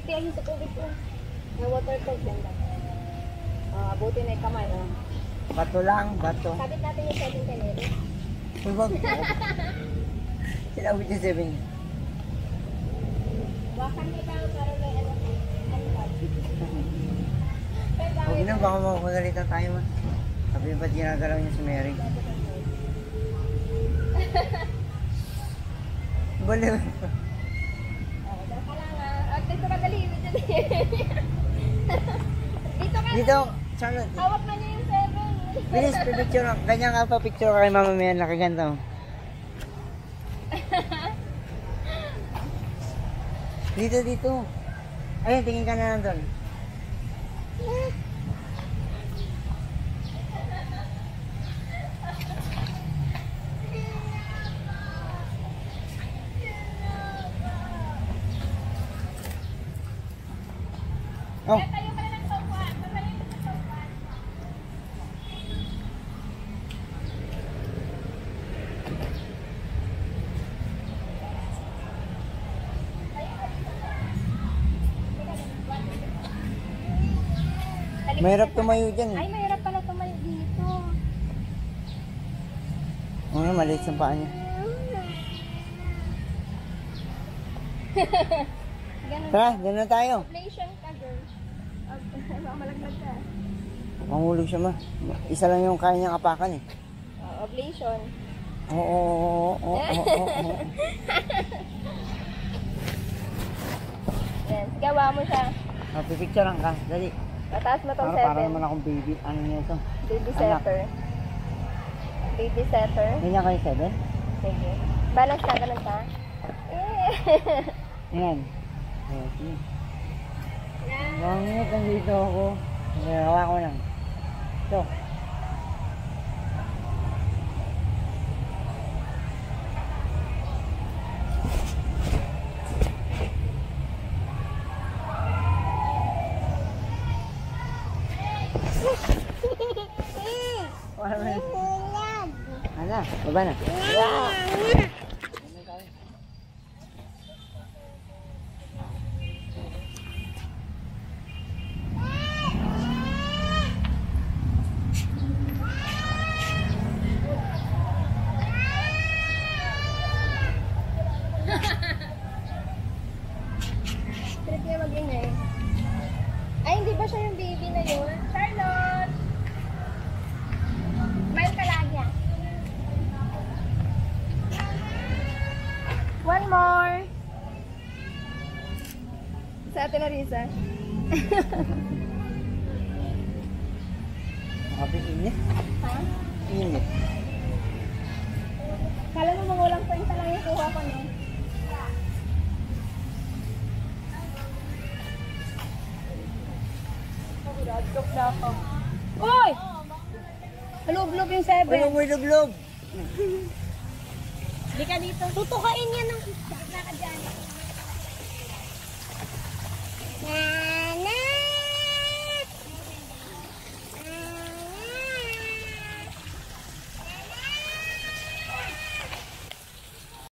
Tiyahin sa tubig ko. May water tag yan lang. Abutin na yung kamay. Bato lang, bato. Sabit natin yung 7 kanero. Huwag po. Sinabot yung 7. Wakan nila para may ano. Huwag na, baka makagalitan tayo man. Sabi ba't ginagalaw niya si Mary? Baliw. Dito ka lang dito ka dali. Dito ka. Dito, Charlotte. Hawak na niya yung 7. Bilis, pipicture. Ganyan ka pa picture ka kay mama Maya, nakaganto. Dito, dito. Ayun, tingin ka na lang doon. Oh. Tayo ka na ng sofa. Tayo ka ng sofa. Mahirap tumayo dyan eh. Ay, mahirap pala tumayo dito. Oo, maliit sa paa niya. Ganun. Tara, dyan na tayo. Oblation ka, girl. Malaglag ka. Manghulog siya ma. Isa lang yung kaya niyang apakan eh. Oblation. Oo. Yan, gawa mo siya. Pipicture lang ka, dali. Tataas mo tong Para 7. naman akong baby. Ano niya ito? Baby setter. Baby setter. Ganyan kayo 7? Sige. Balance ka, ganun ka. Ayan. Ayan, sige. Bangit, nandito ako. Hawa ko lang. Ito. Ano? Baba na. Trip niya mag-ingay. Ay, hindi ba siya yung baby na yun? Charlotte! Smile ka lagi ah. One more! Sa Ate Larissa. Init. Ha? Init. Kala mo mangulang kwenta lang yung kuha ko, no? Dadok na ako. Uy! Halublob yung 7. Uy, may lublog. Hindi ka dito. Tutukain yan ng isda. Wala ka dyan.